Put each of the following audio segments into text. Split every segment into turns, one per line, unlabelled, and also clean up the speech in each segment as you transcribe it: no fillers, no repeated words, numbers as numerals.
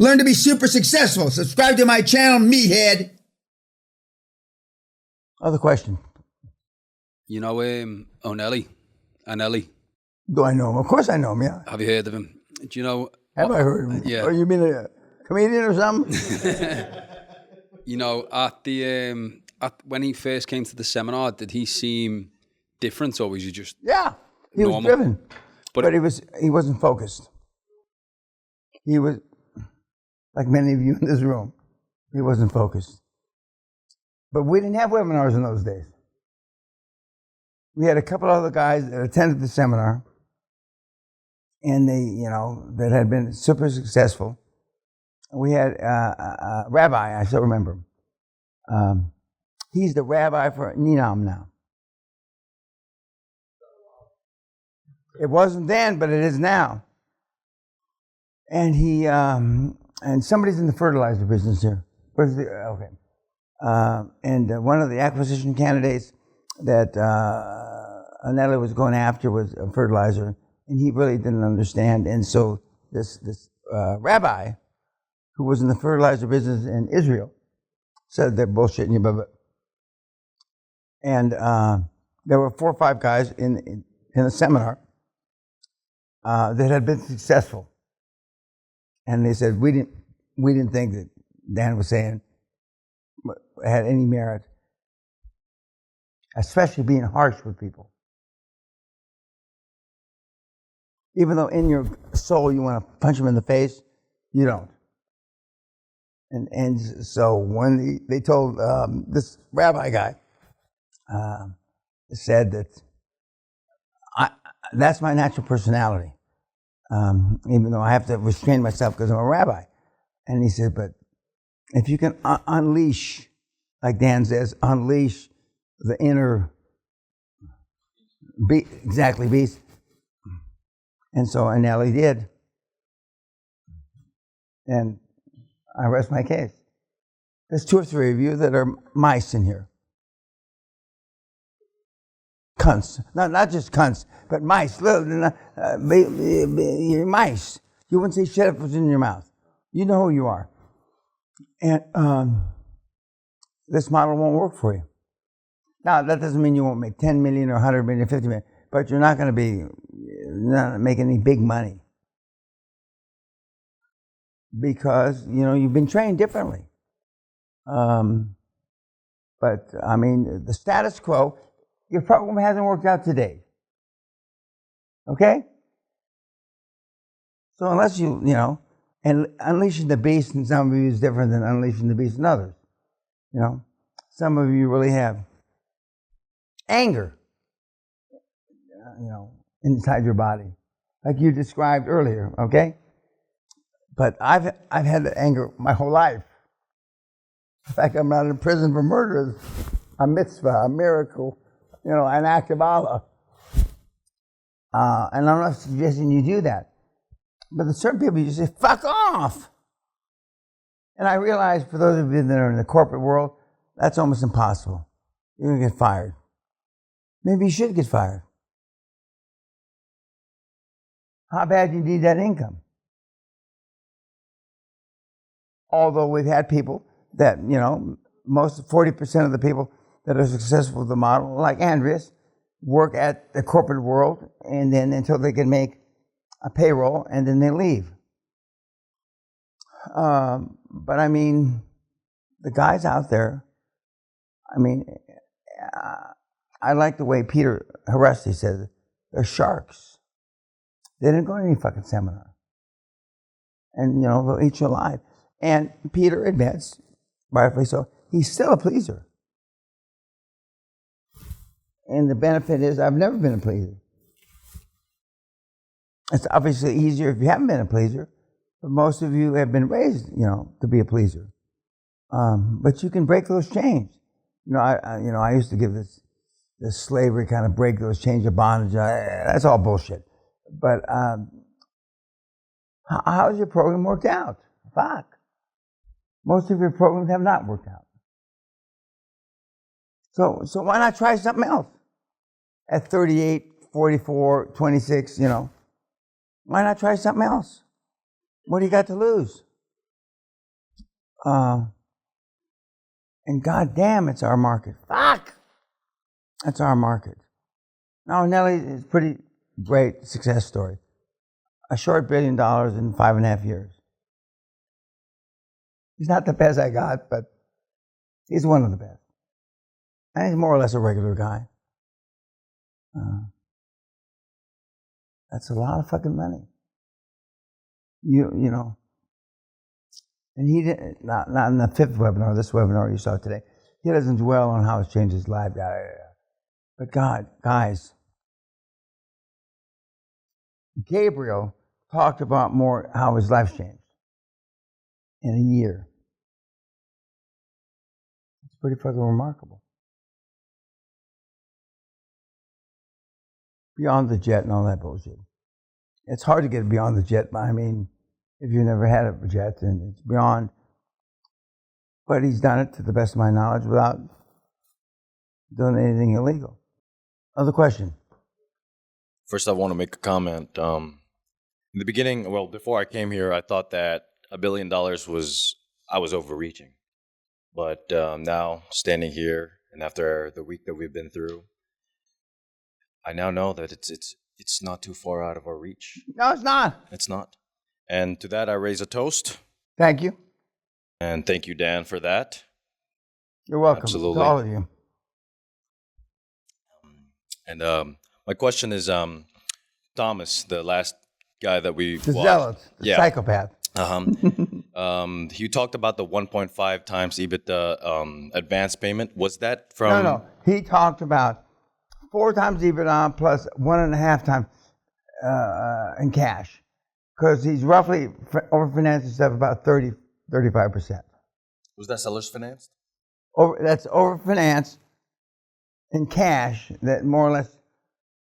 Learn to be super successful. Subscribe to my channel, meathead. Other question.
You know, Nelly. Nelly.
Do I know him? Of course I know him, yeah.
Have you heard of him? Do you know?
Have I heard of him?
Yeah.
Oh, you mean a comedian or something?
You know, when he first came to the seminar, did he seem different, or was he just
he
normal?
was driven, but he wasn't focused. He was, like many of you in this room, he wasn't focused. But we didn't have webinars in those days. We had a couple other guys that attended the seminar, and they, that had been super successful. We had a rabbi, I still remember him. He's the rabbi for Ninam now. It wasn't then, but it is now. And he, and somebody's in the fertilizer business here. Okay. And one of the acquisition candidates that Nelly was going after was a fertilizer, and he really didn't understand. And so this rabbi, who was in the fertilizer business in Israel, said they're bullshitting you, but. And there were 4 or 5 guys in the seminar that had been successful, and they said we didn't think that Dan was saying had any merit, especially being harsh with people. Even though in your soul you want to punch them in the face, you don't. And so when they told this rabbi guy, said that that's my natural personality, even though I have to restrain myself because I'm a rabbi. And he said, but if you can unleash, like Dan says, unleash the inner beast. And so Nelly did. And I rest my case. There's 2 or 3 of you that are mice in here. Cunts. Not just cunts, but mice. You're mice. You wouldn't say shit if it was in your mouth. You know who you are. And this model won't work for you. Now, that doesn't mean you won't make 10 million or 100 million or 50 million, but you're not going to not making any big money. Because, you've been trained differently. But, I mean, the status quo, your program hasn't worked out today. Okay? So unless and unleashing the beast in some of you is different than unleashing the beast in others. Some of you really have anger, inside your body, like you described earlier, okay? But I've had that anger my whole life. In fact, I'm not in prison for murder. A mitzvah, a miracle, an act of Allah. And I'm not suggesting you do that. But there's certain people you just say, fuck off. And I realize for those of you that are in the corporate world, that's almost impossible. You're going to get fired. Maybe you should get fired. How bad do you need that income? Although we've had people that, most 40% of the people that are successful with the model, like Andreas, work at the corporate world and then until they can make a payroll and then they leave. But I mean, the guys out there, I like the way Peter Haresti says, they're sharks. They didn't go to any fucking seminar. And, they'll eat you alive. And Peter admits, rightfully so, he's still a pleaser. And the benefit is I've never been a pleaser. It's obviously easier if you haven't been a pleaser, but most of you have been raised, to be a pleaser. But you can break those chains. I used to give this slavery kind of break those chains of bondage. That's all bullshit. But how's your program worked out? Fuck. Most of your programs have not worked out. So why not try something else? At 38, 44, 26, why not try something else? What do you got to lose? And goddamn, it's our market. Fuck! That's our market. Now, Nelly is a pretty great success story. A short $1 billion in 5.5 years. He's not the best I got, but he's one of the best. And he's more or less a regular guy. That's a lot of fucking money. You know. And he didn't, not in the 5th webinar, this webinar you saw today. He doesn't dwell on how it's changed his life. But God, guys, Gabriel talked about more how his life's changed in a year. It's pretty fucking remarkable. Beyond the jet and all that bullshit. It's hard to get beyond the jet, but I mean, if you've never had a jet, then it's beyond. But he's done it, to the best of my knowledge, without doing anything illegal. Other question?
First, I want to make a comment. In the beginning, well, before I came here, I thought that $1 billion I was overreaching. But now, standing here, and after the week that we've been through, I now know that it's not too far out of our reach.
No, it's not.
It's not. And to that, I raise a toast.
Thank you.
And thank you, Dan, for that.
You're welcome.
Absolutely.
To all of you.
And my question is, Thomas, the last guy that we
The
watched.
zealot, the psychopath.
You talked about the 1.5 times EBITDA advance payment. Was that from...
No. He talked about 4 times EBITDA plus 1.5 times in cash. Because he's roughly overfinanced himself about 35%.
Was that seller's financed?
That's overfinanced in cash that more or less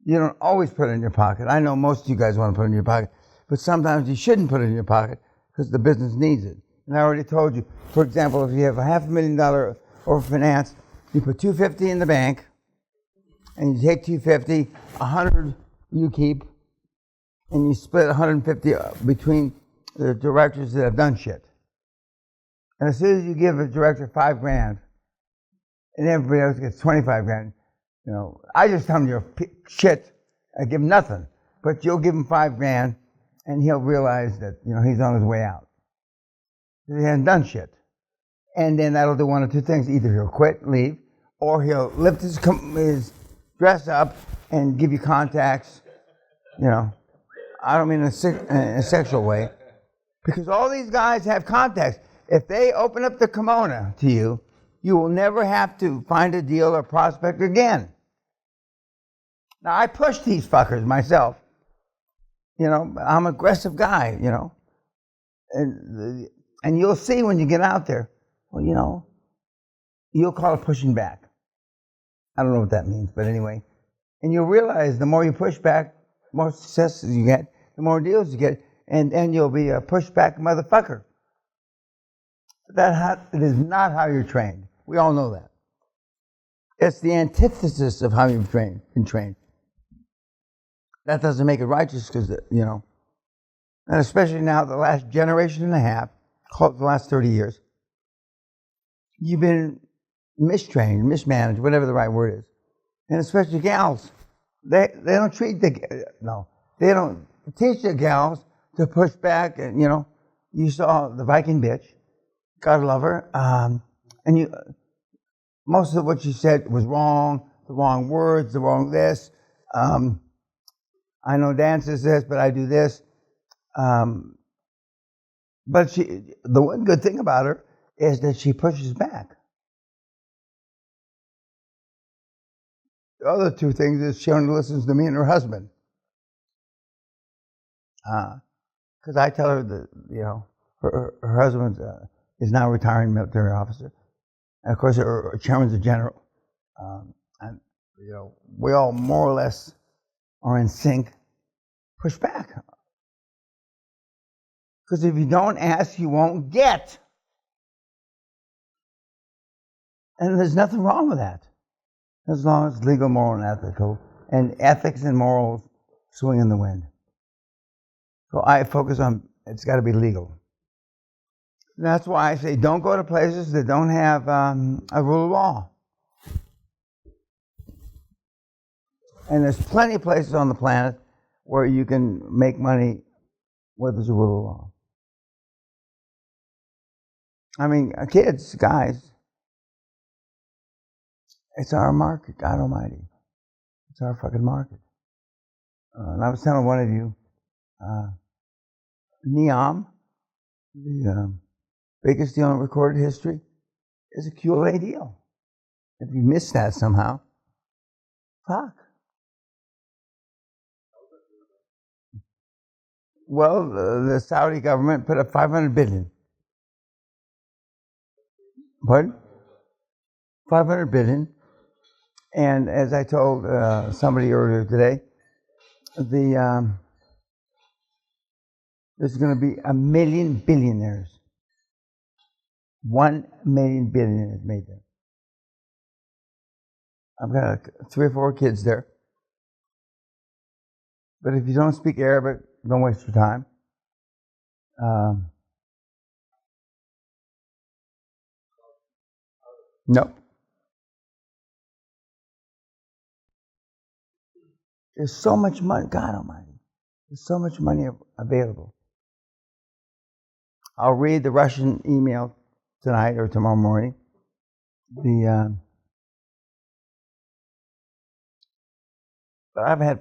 you don't always put in your pocket. I know most of you guys want to put it in your pocket, but sometimes you shouldn't put it in your pocket because the business needs it. And I already told you, for example, if you have a $500,000 overfinance, you put $250 in the bank, and you take $250, $100 you keep, and you split $150 between the directors that have done shit. And as soon as you give a director $5,000, and everybody else gets $25,000, you know, I just tell him you're shit. I give him nothing, but you'll give him $5,000, and he'll realize that he's on his way out. He hasn't done shit, and then that'll do one of two things: either he'll quit, leave, or he'll lift his dress up and give you contacts. I don't mean in a sexual way, because all these guys have contacts. If they open up the kimono to you, you will never have to find a deal or prospect again. Now, I push these fuckers myself. I'm an aggressive guy, And you'll see when you get out there, well, you'll call it pushing back. I don't know what that means, but anyway. And you'll realize the more you push back, the more successes you get, the more deals you get, and you'll be a pushback motherfucker. It is not how you're trained. We all know that. It's the antithesis of how you've been trained. That doesn't make it righteous because, and especially now, the last generation and a half, call it the last 30 years, you've been mistrained, mismanaged, whatever the right word is. And especially gals. They don't they don't teach the gals to push back. And, you saw the Viking bitch, God love her, and most of what she said was wrong, the wrong words, the wrong this. I know Dan says this, but I do this. But the one good thing about her is that she pushes back. The other two things is she only listens to me and her husband. Because I tell her that, her husband is now a retiring military officer. And of course, her chairman's a general. And, we all more or less are in sync. Push back. Because if you don't ask, you won't get. And there's nothing wrong with that. As long as it's legal, moral, and ethical. And ethics and morals swing in the wind. So I focus on, it's got to be legal. That's why I say don't go to places that don't have a rule of law. And there's plenty of places on the planet where you can make money where there's a rule of law. I mean, kids, guys, it's our market, God almighty. It's our fucking market. And I was telling one of you, Neom, the biggest deal in recorded history, is a QLA deal. If you missed that somehow, fuck. Well, the Saudi government put up $500 billion. Pardon? $500 billion. And as I told somebody earlier today, there's going to be 1 million billionaires. 1 million billionaires made there. I've got 3 or 4 kids there. But if you don't speak Arabic, don't waste your time. No. There's so much money, God almighty. There's so much money available. I'll read the Russian email tonight or tomorrow morning. But I've had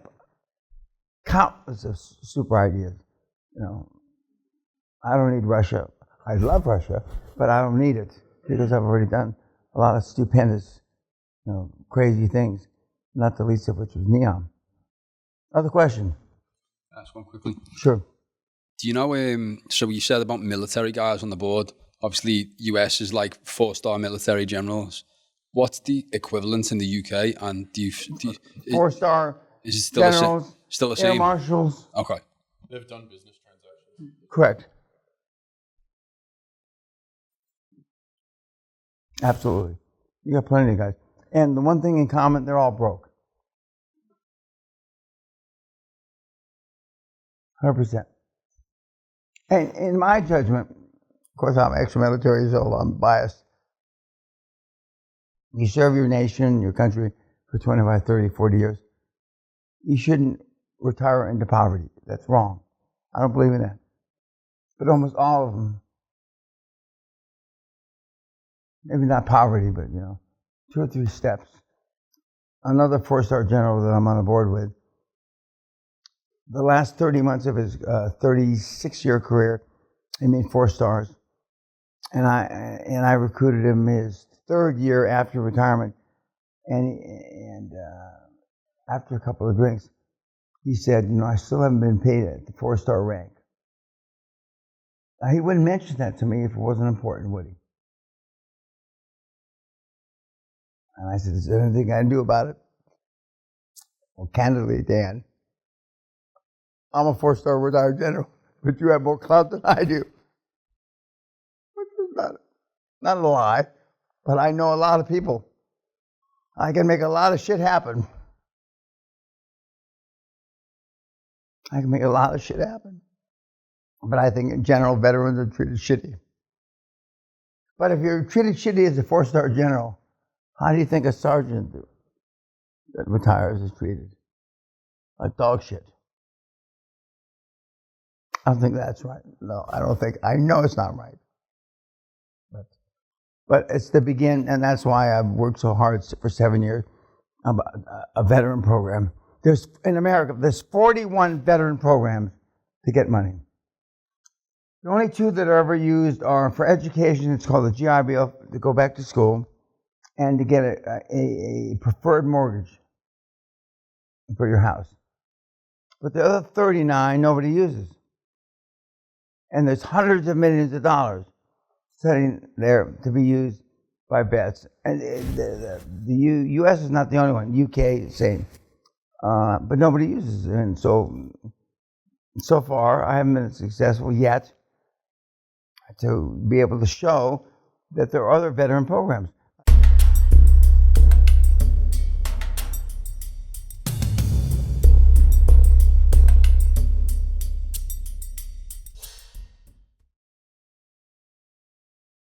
countless of super ideas. You know, I don't need Russia. I love Russia, but I don't need it because I've already done a lot of stupendous, crazy things, not the least of which was Neom. Other question?
Ask one quickly.
Sure.
Do you know, so you said about military guys on the board. Obviously, US is like 4-star military generals. What's the equivalent in the UK? And do you
4-star
is it still
generals,
still the
air
same?
marshals.
Okay.
They've done business transactions.
Correct. Absolutely. You got plenty of guys. And the one thing in common, they're all broke. 100%. And in my judgment, of course I'm ex-military, so I'm biased. You serve your nation, your country for 25, 30, 40 years. You shouldn't retire into poverty. That's wrong. I don't believe in that. But almost all of them, maybe not poverty, but 2 or 3 steps. Another 4-star general that I'm on the board with, the last 30 months of his 36-year career, he made 4 stars. And I recruited him his 3rd year after retirement. And after a couple of drinks, he said, I still haven't been paid at the 4-star rank. Now, he wouldn't mention that to me if it wasn't important, would he? And I said, is there anything I can do about it? Well, candidly, Dan, I'm a 4-star retired general, but you have more clout than I do. Which is not a lie, but I know a lot of people. I can make a lot of shit happen. But I think in general, veterans are treated shitty. But if you're treated shitty as a 4-star general, how do you think a sergeant that retires is treated? Like dog shit. I don't think that's right. No, I don't think. I know it's not right. But it's the begin, and that's why I've worked so hard for 7 years about a veteran program. In America, there's 41 veteran programs to get money. The only 2 that are ever used are for education. It's called the GI Bill, to go back to school, and to get a preferred mortgage for your house. But the other 39, nobody uses. And there's hundreds of millions of dollars sitting there to be used by vets. And the U.S. is not the only one. UK, same. But nobody uses it. And so far, I haven't been successful yet to be able to show that there are other veteran programs.